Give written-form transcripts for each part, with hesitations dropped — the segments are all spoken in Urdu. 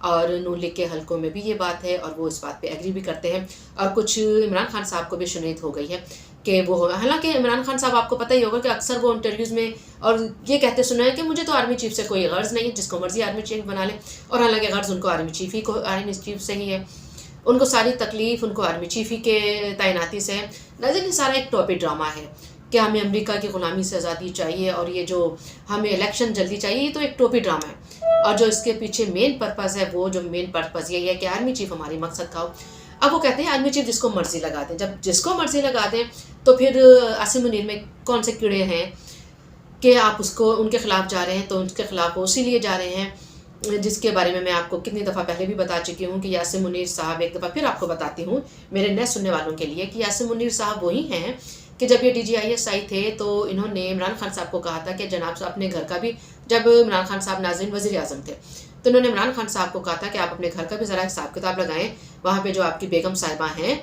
اور نون لیگ کے حلقوں میں بھی یہ بات ہے اور وہ اس بات پہ ایگری بھی کرتے ہیں، اور کچھ عمران خان صاحب کو بھی شنید ہو گئی ہے کہ وہ حالانکہ عمران خان صاحب آپ کو پتہ ہی ہوگا کہ اکثر وہ انٹرویوز میں اور یہ کہتے سنا ہے کہ مجھے تو آرمی چیف سے کوئی غرض نہیں ہے، جس کو مرضی آرمی چیف بنا لے، اور حالانکہ غرض ان کو آرمی چیف سے ہی ہے، ان کو ساری تکلیف ان کو آرمی چیف ہی کے تعیناتی سے ہے۔ ناظرین یہ سارا ایک ٹاپک ڈرامہ ہے کہ ہمیں امریکہ کی غلامی سے آزادی چاہیے اور یہ جو ہمیں الیکشن جلدی چاہیے، یہ تو ایک ٹوپی ڈرامہ ہے، اور جو اس کے پیچھے مین پرپز ہے وہ جو مین پرپز یہی ہے کہ آرمی چیف ہماری مقصد کھاؤ۔ اب وہ کہتے ہیں آرمی چیف جس کو مرضی لگا دیں، جب جس کو مرضی لگا دیں تو پھر عاصم منیر میں کون سے کیڑے ہیں کہ آپ اس کو ان کے خلاف جا رہے ہیں، تو ان کے خلاف وہ اسی لیے جا رہے ہیں جس کے بارے میں آپ کو کتنی دفعہ پہلے بھی بتا چکی ہوں کہ عاصم منیر صاحب، ایک دفعہ پھر آپ کو بتاتی ہوں میرے نئے سننے والوں کے لیے کہ عاصم منیر صاحب وہی ہیں کہ جب یہ DGIS آئی تھے تو انہوں نے عمران خان صاحب کو کہا تھا کہ جناب اپنے گھر کا بھی، جب عمران خان صاحب ناظرین وزیر اعظم تھے تو انہوں نے عمران خان صاحب کو کہا تھا کہ آپ اپنے گھر کا بھی ذرا حساب کتاب لگائیں، وہاں پہ جو آپ کی بیگم صاحبہ ہیں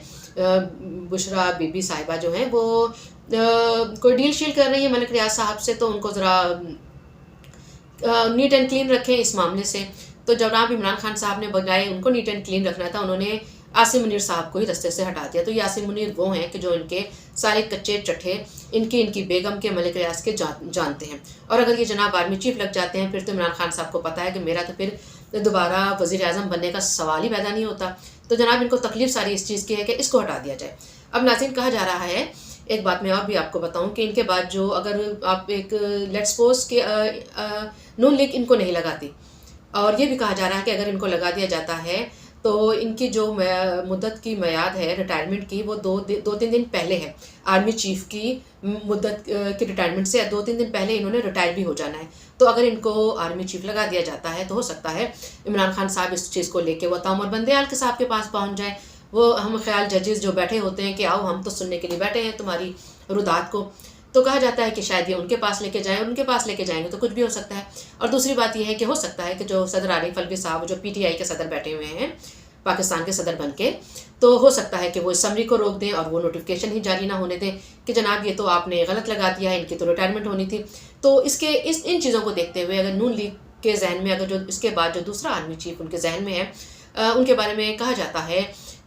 بشرا بی بی صاحبہ جو ہیں وہ کوئی ڈیل شیل کر رہی ہیں ملک ریاض صاحب سے، تو ان کو ذرا نیٹ اینڈ کلین رکھیں اس معاملے سے۔ تو جناب عمران خان صاحب نے بجائے ان کو نیٹ اینڈ کلین رکھنا تھا، انہوں نے عاصم منیر صاحب کو ہی رستے سے ہٹا دیا۔ تو یہ عاصم منیر وہ ہیں کہ جو ان کے سارے کچے چٹھے ان کی بیگم کے ملک ریاض کے جانتے ہیں، اور اگر یہ جناب آرمی چیف لگ جاتے ہیں پھر تو عمران خان صاحب کو پتہ ہے کہ میرا تو پھر دوبارہ وزیر اعظم بننے کا سوال ہی پیدا نہیں ہوتا، تو جناب ان کو تکلیف ساری اس چیز کی ہے کہ اس کو ہٹا دیا جائے۔ اب ناظرین کہا جا رہا ہے، ایک بات میں اور بھی آپ کو بتاؤں کہ ان کے بعد جو اگر آپ ایک لیٹس سپوز کہ نون لیگ ان کو نہیں لگاتی، اور یہ بھی کہا جا رہا ہے کہ اگر ان کو لگا دیا جاتا ہے تو ان کی جو مدت کی میعاد ہے ریٹائرمنٹ کی وہ دو تین دن پہلے ہے، آرمی چیف کی مدت کی ریٹائرمنٹ سے 2-3 دن پہلے انہوں نے ریٹائر بھی ہو جانا ہے۔ تو اگر ان کو آرمی چیف لگا دیا جاتا ہے تو ہو سکتا ہے عمران خان صاحب اس چیز کو لے کے وہ تامر بندیال کے صاحب کے پاس پہنچ جائیں، وہ ہم خیال ججز جو بیٹھے ہوتے ہیں کہ آؤ ہم تو سننے کے لیے بیٹھے ہیں تمہاری ردات کو، تو کہا جاتا ہے کہ شاید یہ ان کے پاس لے کے جائیں، اور ان کے پاس لے کے جائیں گے تو کچھ بھی ہو سکتا ہے۔ اور دوسری بات یہ ہے کہ ہو سکتا ہے کہ جو صدر عارف الوی صاحب جو PTI کے صدر بیٹھے ہوئے ہیں پاکستان کے صدر بن کے، تو ہو سکتا ہے کہ وہ اسمبلی کو روک دیں اور وہ نوٹیفیکیشن ہی جاری نہ ہونے دیں کہ جناب یہ تو آپ نے غلط لگا دیا ہے، ان کی تو ریٹائرمنٹ ہونی تھی۔ تو ان چیزوں کو دیکھتے ہوئے اگر نون لیگ کے ذہن میں اگر جو اس کے بعد جو دوسرا آرمی چیف ان کے ذہن میں ہے، ان کے بارے میں کہا جاتا ہے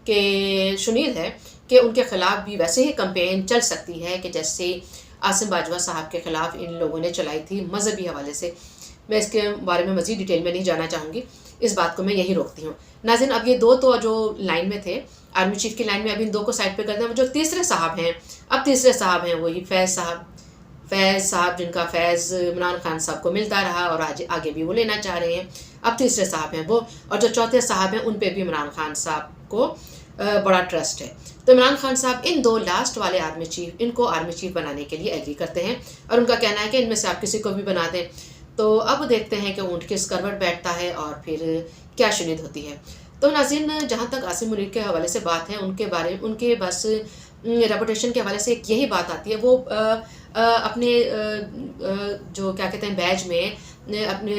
کہ شنید ہے کہ ان کے خلاف بھی ویسے ہی کمپین چل سکتی ہے کہ جیسے عاصم باجوہ صاحب کے خلاف ان لوگوں نے چلائی تھی مذہبی حوالے سے۔ میں اس کے بارے میں مزید ڈیٹیل میں نہیں جانا چاہوں گی، اس بات کو میں یہی روکتی ہوں۔ ناظرین اب یہ دو تو جو لائن میں تھے آرمی چیف کی لائن میں، اب ان دو کو سائڈ پہ کرتے ہیں۔ جو تیسرے صاحب ہیں، اب تیسرے صاحب ہیں وہی فیض صاحب جن کا فیض عمران خان صاحب کو ملتا رہا اور آگے بھی وہ لینا چاہ رہے ہیں، اب تیسرے صاحب ہیں وہ، اور جو چوتھے صاحب ہیں ان پہ بھی عمران خان صاحب کو بڑا ٹرسٹ ہے۔ تو عمران خان صاحب ان دو لاسٹ والے آرمی چیف ان کو آرمی چیف بنانے کے لیے ایگری کرتے ہیں، اور ان کا کہنا ہے کہ ان میں سے آپ کسی کو بھی بنا دیں۔ تو اب دیکھتے ہیں کہ اونٹ کس کروٹ بیٹھتا ہے اور پھر کیا شنید ہوتی ہے۔ تو ناظرین جہاں تک عاصم منیر کے حوالے سے بات ہے، ان کے بس ریپوٹیشن کے حوالے سے ایک یہی بات آتی ہے، وہ اپنے جو کیا کہتے ہیں بیج میں اپنے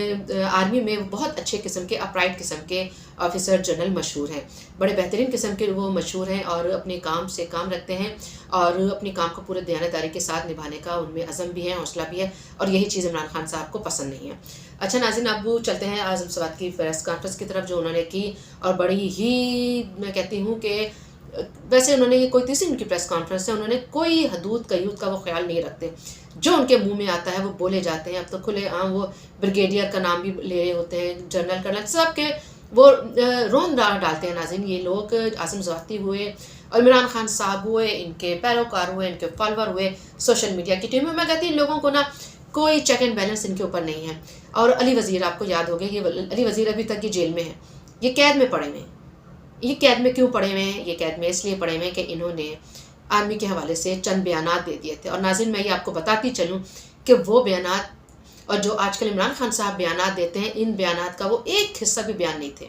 آرمی میں بہت اچھے قسم کے اپرائٹ قسم کے آفیسر جنرل مشہور ہیں، بڑے بہترین قسم کے وہ مشہور ہیں، اور اپنے کام سے کام رکھتے ہیں اور اپنے کام کو پورے دیانتداری کے ساتھ نبھانے کا ان میں عزم بھی ہے، حوصلہ بھی ہے، اور یہی چیز عمران خان صاحب کو پسند نہیں ہے۔ اچھا ناظرین اب چلتے ہیں اعظم سواد کی پریس کانفرنس کی طرف جو انہوں نے کی، اور بڑی ہی میں کہتی ہوں کہ ویسے انہوں نے یہ کوئی تیسری ان کی پریس کانفرنس ہے، انہوں نے کوئی حدود قیود کا وہ خیال نہیں رکھتے، جو ان کے منہ میں آتا ہے وہ بولے جاتے ہیں۔ اب تو کھلے عام وہ بریگیڈیئر کا نام بھی لے رہے ہوتے ہیں، جنرل کرنل سب کے وہ رون ڈالتے ہیں۔ ناظرین یہ لوگ اعظم سواتی ہوئے اور عمران خان صاحب ہوئے، ان کے پیروکار ہوئے، ان کے فالوور ہوئے، سوشل میڈیا کی ٹیم میں کہتی ہوں ان لوگوں کو نا کوئی چیک اینڈ بیلنس ان کے اوپر نہیں ہے۔ اور علی وزیر آپ کو یاد ہوگا، یہ علی وزیر ابھی تک یہ جیل میں ہے، یہ قید میں پڑے ہوئے ہیں۔ یہ قید میں کیوں پڑے ہوئے ہیں؟ یہ قید میں اس لیے پڑے ہوئے ہیں کہ انہوں نے آرمی کے حوالے سے چند بیانات دے دیے تھے، اور ناظرین میں یہ آپ کو بتاتی چلوں کہ وہ بیانات اور جو آج کل عمران خان صاحب بیانات دیتے ہیں، ان بیانات کا وہ ایک حصہ بھی بیان نہیں تھے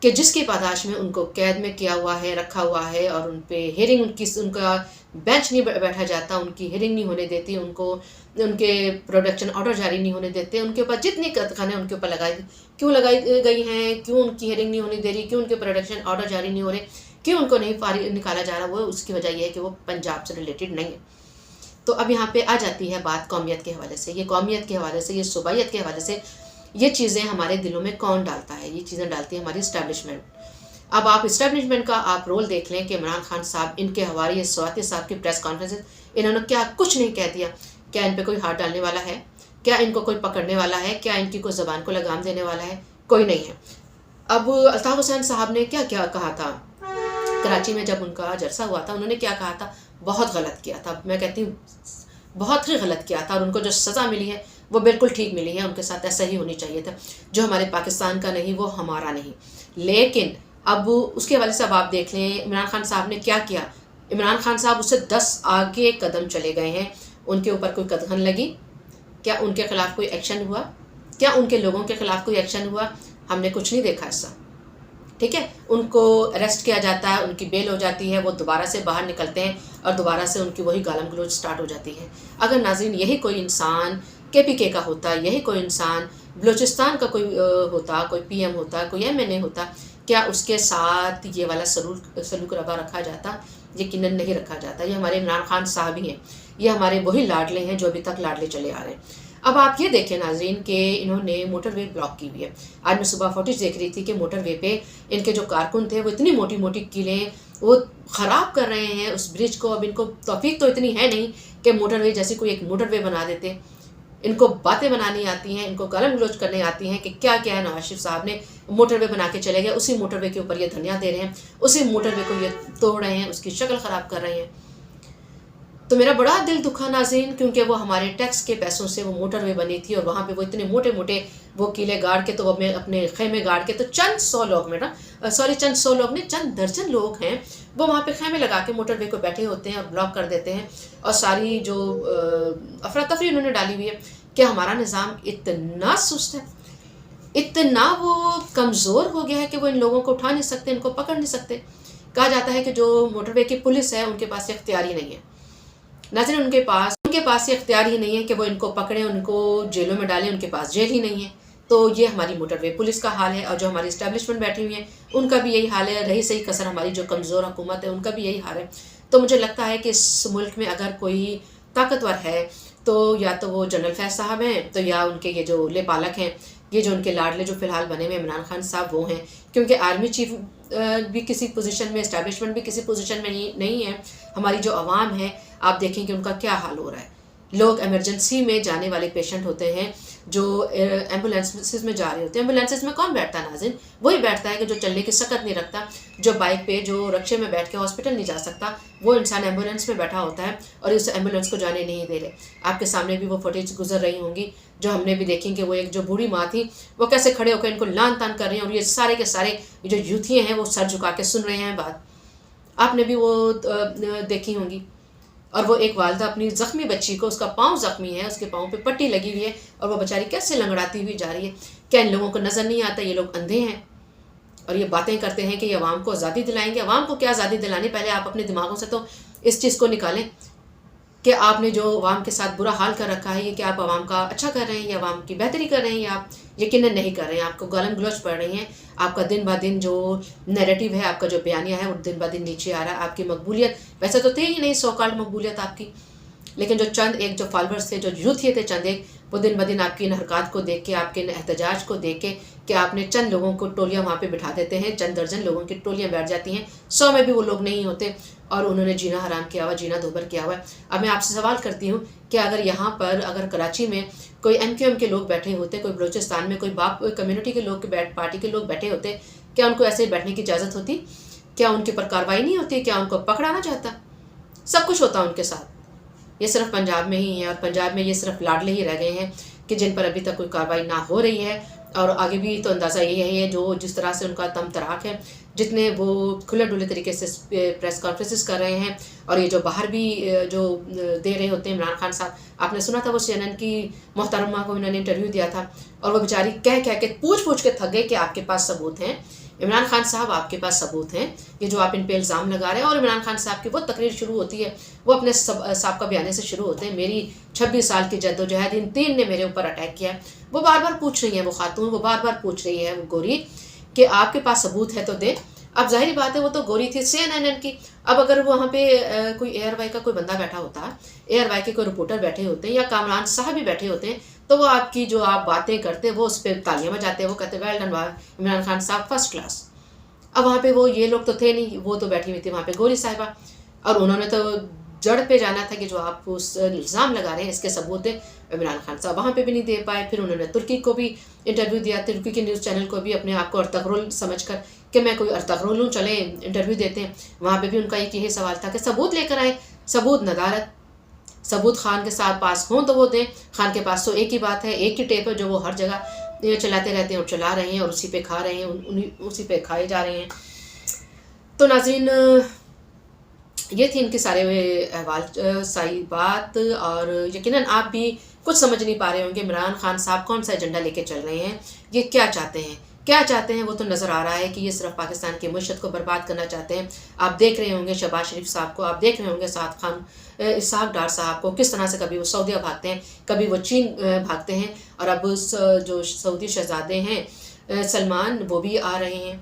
کہ جس کی پاداش میں ان کو قید میں کیا ہوا ہے، رکھا ہوا ہے، اور ان پہ ہیئرنگ ان کا بینچ نہیں بیٹھا جاتا، ان کی ہیئرنگ نہیں ہونے دیتی، ان کے پروڈکشن آرڈر جاری نہیں ہونے دیتے، ان کے اوپر جتنی قدغنیں ان کے اوپر لگائی گئی ہیں، کیوں ان کی ہیئرنگ نہیں ہونے دے رہی، کیوں ان کے پروڈکشن آرڈر جاری نہیں ہو رہے، کیوں ان کو نہیں نکالا جا رہا، وہ اس کی وجہ یہ ہے کہ وہ پنجاب سے ریلیٹڈ نہیں ہے۔ تو اب یہاں پہ آ جاتی ہے بات قومیت کے حوالے سے، یہ قومیت کے حوالے سے، یہ صوبائیت کے حوالے سے یہ چیزیں ہمارے دلوں میں کون ڈالتا ہے؟ یہ چیزیں ڈالتی ہے ہماری اسٹیبلشمنٹ۔ اب آپ اسٹیبلشمنٹ کا آپ رول دیکھ لیں کہ عمران خان صاحب، ان کے حوالے سواتی صاحب کی پریس کانفرنس، انہوں نے کیا کچھ نہیں کہہ دیا۔ کیا ان پہ کوئی ہاتھ ڈالنے والا ہے؟ کیا ان کو کوئی پکڑنے والا ہے؟ کیا ان کی کوئی زبان کو لگام دینے والا ہے؟ کوئی نہیں ہے۔ اب الطاف حسین صاحب نے کیا کیا کہا تھا کراچی میں جب ان کا جلسہ ہوا تھا؟ انہوں نے کیا کہا تھا؟ بہت غلط کیا تھا، میں کہتی ہوں بہت ہی غلط کیا تھا، اور ان کو جو سزا ملی ہے وہ بالکل ٹھیک ملی ہے۔ ان کے ساتھ ایسا ہی ہونی چاہیے تھا، جو ہمارے پاکستان کا نہیں وہ ہمارا نہیں۔ لیکن اب اس کے حوالے سے اب آپ دیکھ لیں عمران خان صاحب نے کیا کیا۔ عمران خان صاحب اس سے 10 آگے قدم چلے گئے ہیں۔ ان کے اوپر کوئی قدغن لگی؟ کیا ان کے خلاف کوئی ایکشن ہوا؟ کیا ان کے لوگوں کے خلاف کوئی ایکشن ہوا؟ ہم نے کچھ نہیں دیکھا ایسا، ٹھیک ہے۔ ان کو اریسٹ کیا جاتا ہے، ان کی بیل ہو جاتی ہے، وہ دوبارہ سے باہر نکلتے ہیں اور دوبارہ سے ان کی وہی گالم گلوچ سٹارٹ ہو جاتی ہے۔ اگر ناظرین یہی کوئی انسان KPK کا ہوتا، یہی کوئی انسان بلوچستان کا کوئی ہوتا، کوئی PM ہوتا، کوئی MNA ہوتا، کیا اس کے ساتھ یہ والا سلوک روا رکھا جاتا؟ یقیناً نہیں رکھا جاتا۔ یہ ہمارے عمران خان صاحب ہی ہیں، یہ ہمارے وہی لاڈلے ہیں جو ابھی تک لاڈلے چلے آ رہے ہیں۔ اب آپ یہ دیکھیں ناظرین کہ انہوں نے موٹر وے بلاک کی ہوئی ہے۔ آج میں صبح فوٹیج دیکھ رہی تھی کہ موٹر وے پہ ان کے جو کارکن تھے وہ اتنی موٹی موٹی کیلیں وہ خراب کر رہے ہیں اس برج کو۔ اب ان کو توفیق تو اتنی ہے نہیں کہ موٹر وے جیسی کوئی ایک موٹر وے بنا دیتے۔ ان کو باتیں بنانی آتی ہیں، ان کو گالم گلوچ کرنے آتی ہیں کہ کیا کیا ہے۔ نواز شریف صاحب نے موٹر وے بنا کے چلے گئے، اسی موٹر وے کے اوپر یہ دھنیا دے رہے ہیں، اسی موٹر وے کو یہ توڑ رہے ہیں، اس کی شکل خراب کر رہے ہیں۔ تو میرا بڑا دل دکھا ناظرین، کیونکہ وہ ہمارے ٹیکس کے پیسوں سے وہ موٹر وے بنی تھی، اور وہاں پہ وہ اتنے موٹے موٹے وہ کیلے گاڑ کے، تو وہ اپنے خیمے گاڑ کے، تو چند سو لوگ چند درجن لوگ ہیں وہ وہاں پہ خیمے لگا کے موٹر وے کو بیٹھے ہوتے ہیں اور بلاک کر دیتے ہیں۔ اور ساری جو افراتفری انہوں نے ڈالی ہوئی ہے کہ ہمارا نظام اتنا سست ہے، اتنا وہ کمزور ہو گیا ہے کہ وہ ان لوگوں کو اٹھا نہیں سکتے، ان کو پکڑ نہیں سکتے۔ کہا جاتا ہے کہ جو موٹر وے کی پولیس ہے ان کے پاس اختیار ہی نہیں ہے ناظرین، ان کے پاس یہ اختیار ہی نہیں ہے کہ وہ ان کو پکڑیں، ان کو جیلوں میں ڈالیں، ان کے پاس جیل ہی نہیں ہے۔ تو یہ ہماری موٹر وے پولیس کا حال ہے، اور جو ہماری اسٹیبلشمنٹ بیٹھی ہوئی ہیں ان کا بھی یہی حال ہے۔ رہی صحیح کثر ہماری جو کمزور حکومت ہے ان کا بھی یہی حال ہے۔ تو مجھے لگتا ہے کہ اس ملک میں اگر کوئی طاقتور ہے تو یا تو وہ جنرل فیض صاحب ہیں، تو یا ان کے یہ جو لے پالک ہیں، یہ جو ان کے لاڈلے جو فی الحال بنے ہوئے عمران خان صاحب وہ ہیں، کیونکہ آرمی چیف بھی کسی پوزیشن میں، اسٹیبلشمنٹ بھی کسی پوزیشن میں نہیں ہے۔ ہماری جو عوام ہے آپ دیکھیں کہ ان کا کیا حال ہو رہا ہے۔ لوگ ایمرجنسی میں جانے والے پیشنٹ ہوتے ہیں جو ایمبولینسز میں جا رہے ہوتے ہیں۔ ایمبولینسز میں کون بیٹھتا ہے ناظرین؟ وہی بیٹھتا ہے کہ جو چلنے کی سکت نہیں رکھتا، جو بائک پہ، جو رکشے میں بیٹھ کے ہاسپٹل نہیں جا سکتا، وہ انسان ایمبولینس میں بیٹھا ہوتا ہے اور اس ایمبولینس کو جانے نہیں دے رہے۔ آپ کے سامنے بھی وہ فوٹیج گزر رہی ہوں گی جو ہم نے بھی دیکھی کہ وہ ایک جو بوڑھی ماں تھی وہ کیسے کھڑے ہو کر ان کو لان تان کر رہے ہیں، اور یہ سارے کے سارے جو یوتھی ہیں وہ سر جھکا کے سن رہے ہیں بات۔ آپ نے بھی وہ دیکھی ہوں گی۔ اور وہ ایک والدہ اپنی زخمی بچی کو، اس کا پاؤں زخمی ہے، اس کے پاؤں پہ پٹی لگی ہوئی ہے، اور وہ بیچاری کیسے لنگڑاتی ہوئی جا رہی ہے۔ کیا ان لوگوں کو نظر نہیں آتا یہ لوگ اندھے ہیں؟ اور یہ باتیں کرتے ہیں کہ یہ عوام کو آزادی دلائیں گے۔ عوام کو کیا آزادی دلانی؟ پہلے آپ اپنے دماغوں سے تو اس چیز کو نکالیں کہ آپ نے جو عوام کے ساتھ برا حال کر رکھا ہے، یہ کہ آپ عوام کا اچھا کر رہے ہیں یا عوام کی بہتری کر رہے ہیں، یا آپ یقیناً نہیں کر رہے ہیں۔ آپ کو گالم گلوچ پڑ رہی ہیں، آپ کا دن بہ دن جو نیریٹو ہے، آپ کا جو بیانیہ ہے وہ دن بہ دن نیچے آ رہا ہے۔ آپ کی مقبولیت ویسے تو تھی ہی نہیں، سو کالڈ مقبولیت آپ کی، لیکن جو چند ایک جو فالوورز تھے، جو یوتھی تھے چند ایک، وہ دن بہ دن آپ کی ان حرکات کو دیکھ کے، آپ کے احتجاج کو دیکھ کے کہ آپ نے چند لوگوں کو ٹولیاں وہاں پہ بٹھا دیتے ہیں، چند درجن لوگوں کی ٹولیاں بیٹھ جاتی ہیں، 100 میں بھی وہ لوگ نہیں ہوتے، اور انہوں نے جینا حرام کیا ہوا، جینا دوبر کیا ہوا ہے۔ اب میں آپ سے سوال کرتی ہوں کہ اگر یہاں پر، اگر کراچی میں کوئی MQM کے لوگ بیٹھے ہوتے، کوئی بلوچستان میں کوئی باپ کمیونٹی کے لوگ، پارٹی کے لوگ بیٹھے ہوتے، کیا ان کو ایسے بیٹھنے کی اجازت ہوتی؟ کیا ان کے اوپر کارروائی نہیں ہوتی؟ کیا ان کو پکڑانا چاہتا؟ سب کچھ ہوتا ان کے ساتھ۔ یہ صرف پنجاب میں ہی ہے، اور پنجاب میں یہ صرف لاڈلے ہی رہ گئے ہیں کہ جن پر ابھی تک کوئی کارروائی نہ ہو رہی ہے، اور آگے بھی تو اندازہ یہی ہے، جو جس طرح سے ان کا تم تراک ہے، جتنے وہ کھلے ڈولے طریقے سے پریس کانفرنسز کر رہے ہیں، اور یہ جو باہر بھی جو دے رہے ہوتے ہیں عمران خان صاحب، آپ نے سنا تھا وہ CNN کی محترمہ کو انہوں نے انٹرویو دیا تھا، اور وہ بیچاری کہہ کے پوچھ کے تھک گئے کہ آپ کے پاس ثبوت ہیں عمران خان صاحب، آپ کے پاس ثبوت ہیں یہ جو آپ ان پہ الزام لگا رہے ہیں۔ اور عمران خان صاحب کی وہ تقریر شروع ہوتی ہے، وہ اپنے سابقہ بیانے سے شروع ہوتے ہیں، میری 26 سال کی جدوجہد ان 3 نے میرے اوپر اٹیک کیا ہے۔ وہ بار بار پوچھ رہی ہیں، وہ خاتون وہ بار بار پوچھ رہی ہے، وہ گوری، کہ آپ کے پاس ثبوت ہے تو دیں۔ اب ظاہری بات ہے وہ تو گوری تھی CNN کی، اب اگر وہاں پہ کوئی ARY کا کوئی بندہ بیٹھا ہوتا، ARY کے کوئی رپورٹر بیٹھے ہوتے ہیں، یا کامران صاحب بھی بیٹھے ہوتے ہیں، تو وہ آپ کی جو آپ باتیں کرتے وہ اس پہ تالیاں بجاتے، وہ کہتے ویل ڈن عمران خان صاحب فرسٹ کلاس. اب وہاں پہ وہ یہ لوگ تو تھے نہیں، وہ تو بیٹھی ہوئی تھی وہاں پہ گوری صاحبہ، اور انہوں نے تو جڑ پہ جانا تھا کہ جو آپ اس الزام لگا رہے ہیں اس کے ثبوت دیں. عمران خان صاحب وہاں پہ بھی نہیں دے پائے. پھر انہوں نے ترکی کو بھی انٹرویو دیا، ترکی کے نیوز چینل کو بھی اپنے آپ کو ارطغرل سمجھ کر کہ میں کوئی ارطغرل ہوں، چلیں انٹرویو دیتے ہیں. وہاں پہ بھی ان کا ایک یہی سوال تھا کہ ثبوت لے کر آئیں. ثبوت ندارت، ثبوت خان کے ساتھ پاس ہوں تو وہ دیں. خان کے پاس تو ایک ہی بات ہے، ایک ہی ٹیپ ہے جو وہ ہر جگہ چلاتے رہتے ہیں اور چلا رہے ہیں اور اسی پہ کھا رہے ہیں، اسی پہ کھائے جا رہے ہیں. تو ناظرین یہ تھی ان کے سارے احوال ساری بات، اور یقیناً آپ بھی کچھ سمجھ نہیں پا رہے ہوں گے عمران خان صاحب کون سا ایجنڈا لے کے چل رہے ہیں، یہ کیا چاہتے ہیں. کیا چاہتے ہیں وہ تو نظر آ رہا ہے کہ یہ صرف پاکستان کی معیشت کو برباد کرنا چاہتے ہیں. آپ دیکھ رہے ہوں گے شہباز شریف صاحب کو، آپ دیکھ رہے ہوں گے سعد خان اسحاق ڈار صاحب کو، کس طرح سے کبھی وہ سعودیہ بھاگتے ہیں، کبھی وہ چین بھاگتے ہیں، اور اب جو سعودی شہزادے ہیں سلمان وہ بھی آ رہے ہیں.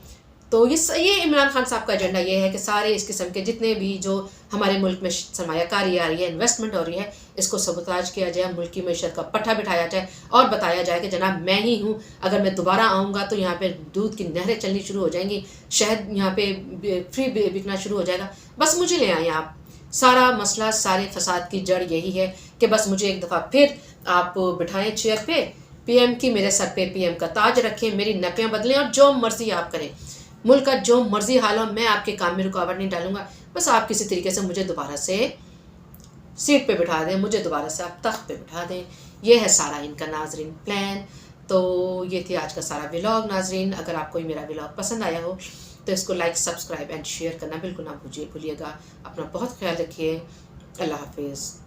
تو یہ عمران خان صاحب کا ایجنڈا یہ ہے کہ سارے اس قسم کے جتنے بھی جو ہمارے ملک میں سرمایہ کاری آ رہی ہے، انویسٹمنٹ ہو رہی ہے، اس کو سبوتاج کیا جائے، ملک کی معیشت کا پٹھا بٹھایا جائے اور بتایا جائے کہ جناب میں ہی ہوں، اگر میں دوبارہ آؤں گا تو یہاں پہ دودھ کی نہریں چلنی شروع ہو جائیں گی، شہد یہاں پہ فری بکنا شروع ہو جائے گا، بس مجھے لے آئیں آپ. سارا مسئلہ سارے فساد کی جڑ یہی ہے کہ بس مجھے ایک دفعہ پھر آپ بٹھائیں چیئر پہ، پی ایم کی میرے سر پہ پی ایم کا تاج رکھیں، میری نقیاں بدلیں اور جو مرضی آپ کریں، ملک کا جو مرضی حال ہو، میں آپ کے کام میں رکاوٹ نہیں ڈالوں گا. بس آپ کسی طریقے سے مجھے دوبارہ سے سیٹ پہ بٹھا دیں، مجھے دوبارہ سے آپ تخت پہ بٹھا دیں. یہ ہے سارا ان کا ناظرین پلان. تو یہ تھی آج کا سارا ولاگ ناظرین. اگر آپ کو میرا ولاگ پسند آیا ہو تو اس کو لائک، سبسکرائب اینڈ شیئر کرنا بالکل نہ بھولیے گا. اپنا بہت خیال رکھیے. اللہ حافظ.